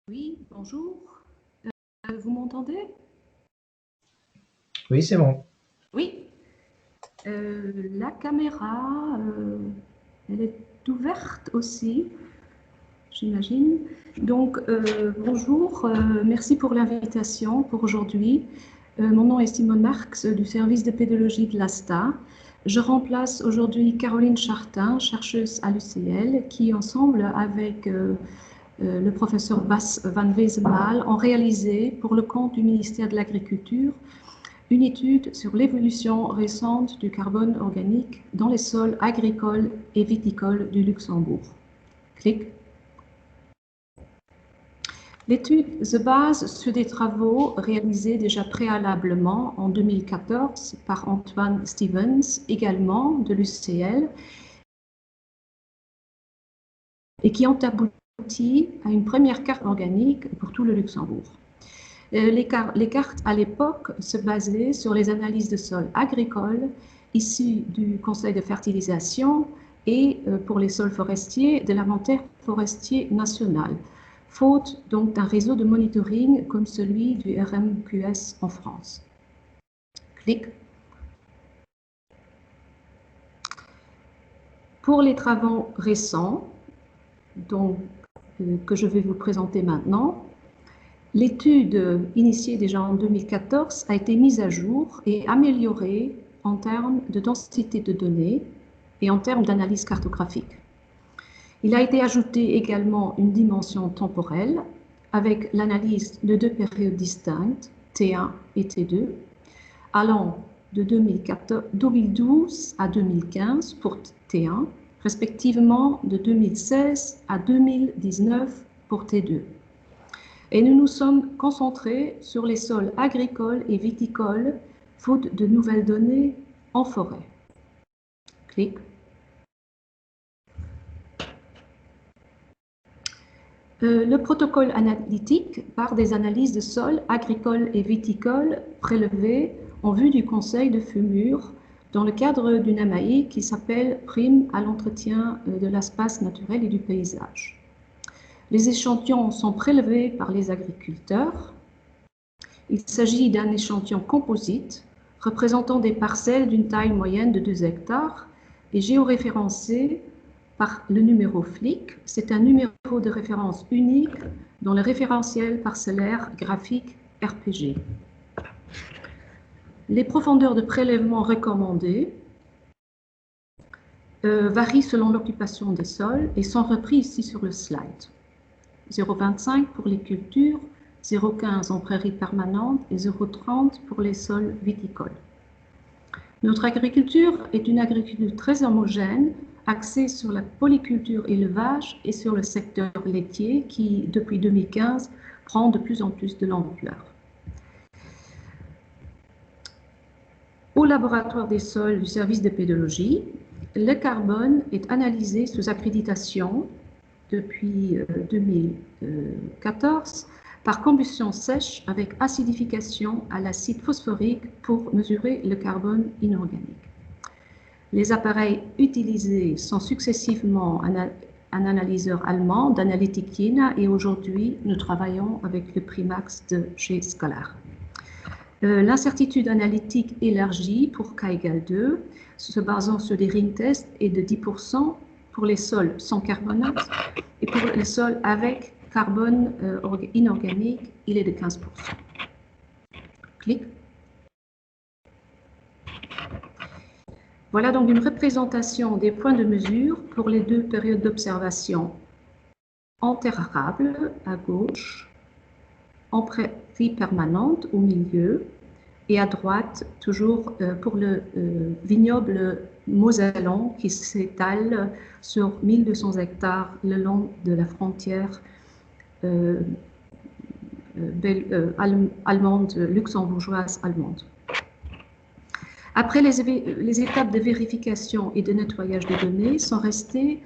Oui, bonjour. Vous m'entendez? Oui, c'est bon. Oui. La caméra, elle est ouverte aussi, j'imagine. Donc, bonjour, merci pour l'invitation pour aujourd'hui. Mon nom est Simone Marx du service de pédologie de l'ASTA. Je remplace aujourd'hui Caroline Chartin, chercheuse à l'UCL, qui, ensemble avec le professeur Bas van Wezenmaal, ont réalisé, pour le compte du ministère de l'Agriculture, une étude sur l'évolution récente du carbone organique dans les sols agricoles et viticoles du Luxembourg. Clic. L'étude se base sur des travaux réalisés déjà préalablement en 2014 par Antoine Stevens, également de l'UCL, et qui ont abouti à une première carte organique pour tout le Luxembourg. Les cartes à l'époque se basaient sur les analyses de sols agricoles issues du Conseil de fertilisation et pour les sols forestiers de l'inventaire forestier national, faute donc d'un réseau de monitoring comme celui du RMQS en France. Clic. Pour les travaux récents, donc, que je vais vous présenter maintenant, l'étude initiée déjà en 2014 a été mise à jour et améliorée en termes de densité de données et en termes d'analyse cartographique. Il a été ajouté également une dimension temporelle avec l'analyse de deux périodes distinctes, T1 et T2, allant de 2012 à 2015 pour T1, respectivement de 2016 à 2019 pour T2. Et nous nous sommes concentrés sur les sols agricoles et viticoles, faute de nouvelles données en forêt. Clic. Le protocole analytique part des analyses de sols agricoles et viticoles prélevées en vue du conseil de fumure dans le cadre d'une AMAI qui s'appelle Prime à l'entretien de l'espace naturel et du paysage. Les échantillons sont prélevés par les agriculteurs. Il s'agit d'un échantillon composite représentant des parcelles d'une taille moyenne de 2 hectares et géoréférencé par le numéro FLIC. C'est un numéro de référence unique dans le référentiel parcellaire graphique RPG. Les profondeurs de prélèvement recommandées varient selon l'occupation des sols et sont repris ici sur le slide. 0,25 pour les cultures, 0,15 en prairies permanentes et 0,30 pour les sols viticoles. Notre agriculture est une agriculture très homogène, axée sur la polyculture élevage et sur le secteur laitier qui, depuis 2015, prend de plus en plus de l'ampleur. Au laboratoire des sols du service de pédologie, le carbone est analysé sous accréditation depuis 2014 par combustion sèche avec acidification à l'acide phosphorique pour mesurer le carbone inorganique. Les appareils utilisés sont successivement un analyseur allemand d'Analytik Jena et aujourd'hui nous travaillons avec le Primax de chez Scholar. L'incertitude analytique élargie pour K égale 2, se basant sur des ring tests, est de 10% pour les sols sans carbonate et pour les sols avec carbone inorganique, il est de 15%. Clic. Voilà donc une représentation des points de mesure pour les deux périodes d'observation en terre arable à gauche, en prairie permanente au milieu et à droite toujours pour le vignoble mosellan qui s'étale sur 1200 hectares le long de la frontière allemande, luxembourgeoise allemande. Après les étapes de vérification et de nettoyage des données sont restées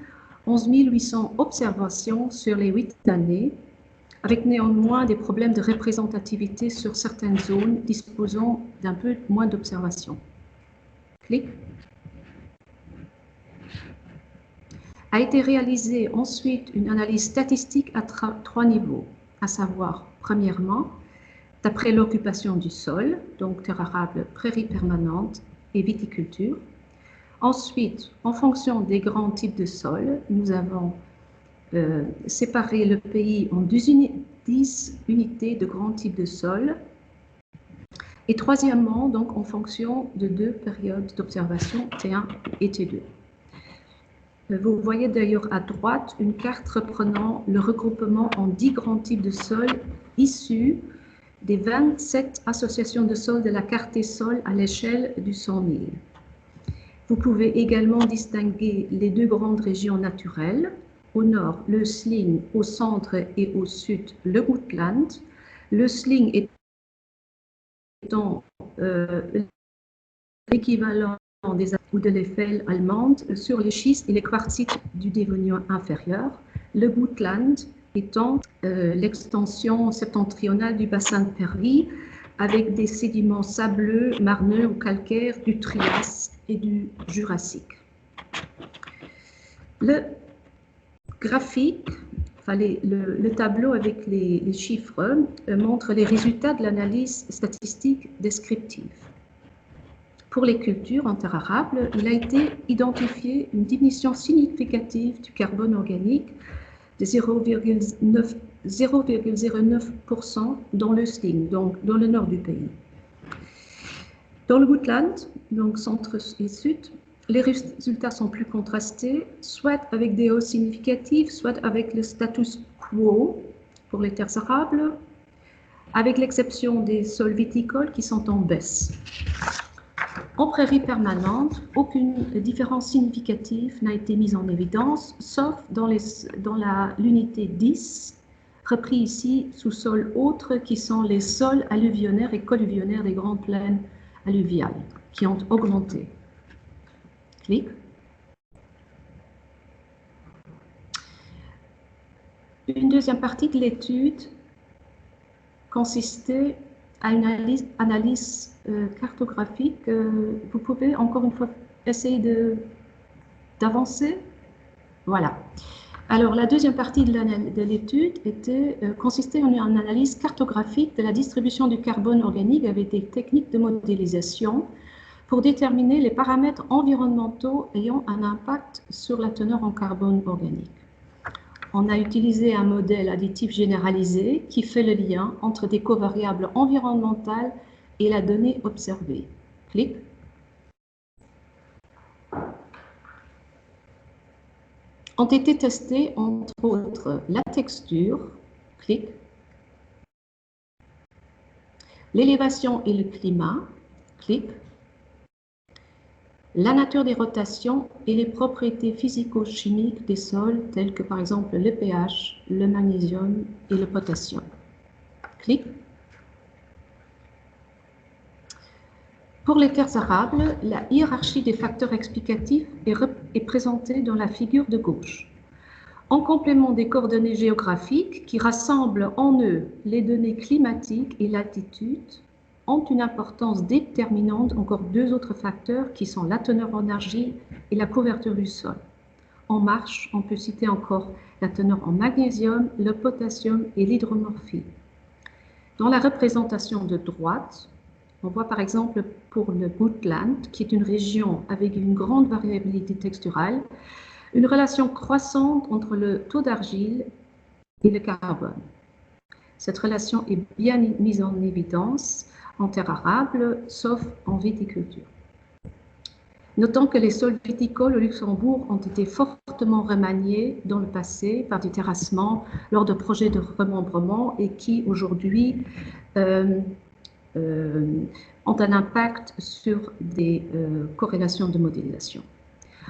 11 800 observations sur les 8 années, avec néanmoins des problèmes de représentativité sur certaines zones disposant d'un peu moins d'observations. Clic. A été réalisée ensuite une analyse statistique à 3 niveaux. à savoir, premièrement, d'après l'occupation du sol, donc terre arable, prairies permanentes et viticulture. Ensuite, en fonction des grands types de sols, nous avons séparé le pays en 10 unités de grands types de sols. Et troisièmement, donc en fonction de 2 périodes d'observation, T1 et T2. Vous voyez d'ailleurs à droite une carte reprenant le regroupement en 10 grands types de sols issus des 27 associations de sols de la carte des sols à l'échelle du 100 000. Vous pouvez également distinguer les 2 grandes régions naturelles. Au nord, le Sling, au centre et au sud, le Gutland. Le Sling étant l'équivalent des ou de l'Eifel allemande sur les schistes et les quartzites du Dévonien inférieur. Le Gutland étant l'extension septentrionale du bassin de Perry avec des sédiments sableux, marneux ou calcaires du Trias et du Jurassique. Le graphique, enfin le tableau avec les chiffres montre les résultats de l'analyse statistique descriptive. Pour les cultures en terre arable, il a été identifié une significative du carbone organique de 0,09% dans le Sling, donc dans le nord du pays. Dans le Gutland, donc centre et sud, les résultats sont plus contrastés, soit avec des hausses significatives, soit avec le status quo pour les terres arables, avec l'exception des sols viticoles qui sont en baisse. En prairie permanente, aucune différence significative n'a été mise en évidence, sauf dans l'unité 10, repris ici sous sols autres qui sont les sols alluvionnaires et colluvionnaires des grandes plaines alluviales, qui ont augmenté. Clic. Une deuxième partie de l'étude consistait à une analyse cartographique. Vous pouvez encore une fois essayer d'avancer. Voilà. Alors, la deuxième partie de l'étude consistait en une analyse cartographique de la distribution du carbone organique avec des techniques de modélisation pour déterminer les paramètres environnementaux ayant un impact sur la teneur en carbone organique. On a utilisé un modèle additif généralisé qui fait le lien entre des covariables environnementales et la donnée observée. Clic. Ont été testés, entre autres, la texture, clic, l'élévation et le climat, clic, la nature des rotations et les propriétés physico-chimiques des sols, telles que par exemple le pH, le magnésium et le potassium. Clic. Pour les terres arables, la hiérarchie des facteurs explicatifs est présentée dans la figure de gauche. En complément des coordonnées géographiques qui rassemblent en eux les données climatiques et latitude, ont une importance déterminante encore 2 autres facteurs qui sont la teneur en argile et la couverture du sol. En marche, on peut citer encore la teneur en magnésium, le potassium et l'hydromorphie. Dans la représentation de droite, on voit par exemple pour le Gutland, qui est une région avec une grande variabilité texturale, une relation croissante entre le taux d'argile et le carbone. Cette relation est bien mise en évidence en terre arable, sauf en viticulture. Notons que les sols viticoles au Luxembourg ont été fortement remaniés dans le passé par du terrassement lors de projets de remembrement et qui aujourd'hui ont un impact sur des corrélations de modélisation.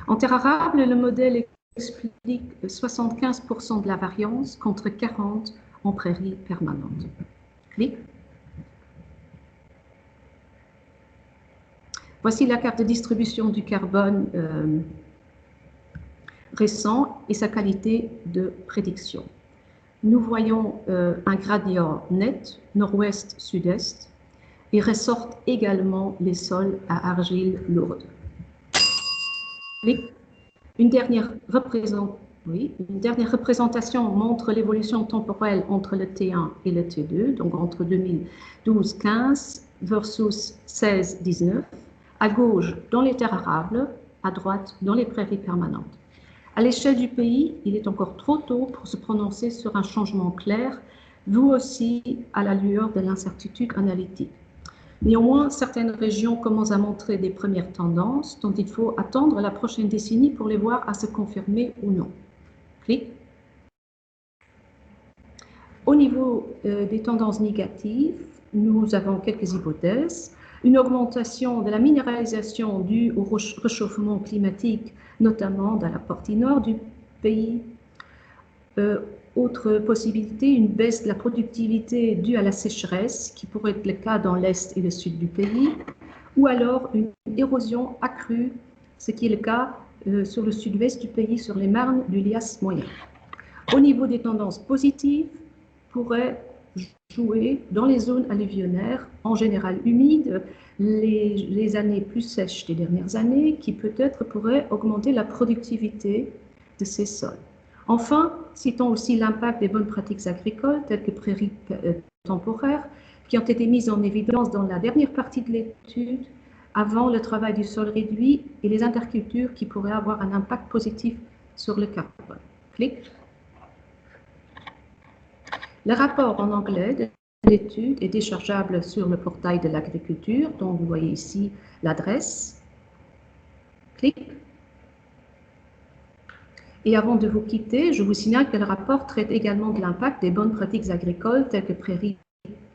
En terre arable, le modèle explique 75% de la variance contre 40% en prairie permanente. Clic. Voici la carte de distribution du carbone récent et sa qualité de prédiction. Nous voyons un gradient net, nord-ouest-sud-est, et ressortent également les sols à argile lourde. Une dernière Oui, une dernière représentation montre l'évolution temporelle entre le T1 et le T2, donc entre 2012-15 versus 16-19, à gauche dans les terres arables, à droite dans les prairies permanentes. À l'échelle du pays, il est encore trop tôt pour se prononcer sur un changement clair, vous aussi à la lueur de l'incertitude analytique. Néanmoins, certaines régions commencent à montrer des premières tendances dont il faut attendre la prochaine décennie pour les voir à se confirmer ou non. Clic. Au niveau des tendances négatives, nous avons quelques hypothèses. Une augmentation de la minéralisation due au réchauffement climatique, notamment dans la partie nord du pays. Autre possibilité, une baisse de la productivité due à la sécheresse, qui pourrait être le cas dans l'est et le sud du pays, ou alors une érosion accrue, ce qui est le cas sur le sud-ouest du pays, sur les marnes du Lias moyen. Au niveau des tendances positives, pourrait jouer dans les zones alluvionnaires, en général humides, les années plus sèches des dernières années, qui peut-être pourraient augmenter la productivité de ces sols. Enfin, citons aussi l'impact des bonnes pratiques agricoles, telles que prairies temporaires, qui ont été mises en évidence dans la dernière partie de l'étude, avant le travail du sol réduit et les intercultures qui pourraient avoir un impact positif sur le carbone. Clic. Le rapport en anglais de l'étude est déchargeable sur le portail de l'agriculture, dont vous voyez ici l'adresse. Clic. Et avant de vous quitter, je vous signale que le rapport traite également de l'impact des bonnes pratiques agricoles telles que prairies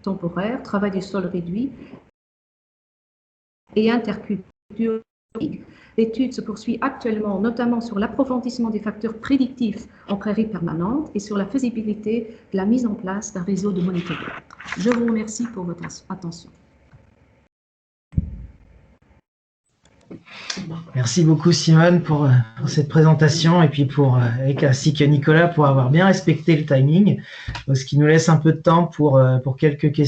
temporaires, travail du sol réduit et interculture. L'étude se poursuit actuellement, notamment sur l'approfondissement des facteurs prédictifs en prairies permanentes et sur la faisabilité de la mise en place d'un réseau de monitoring. Je vous remercie pour votre attention. Merci beaucoup Simone pour cette présentation et puis ainsi que Nicolas pour avoir bien respecté le timing, ce qui nous laisse un peu de temps pour quelques questions.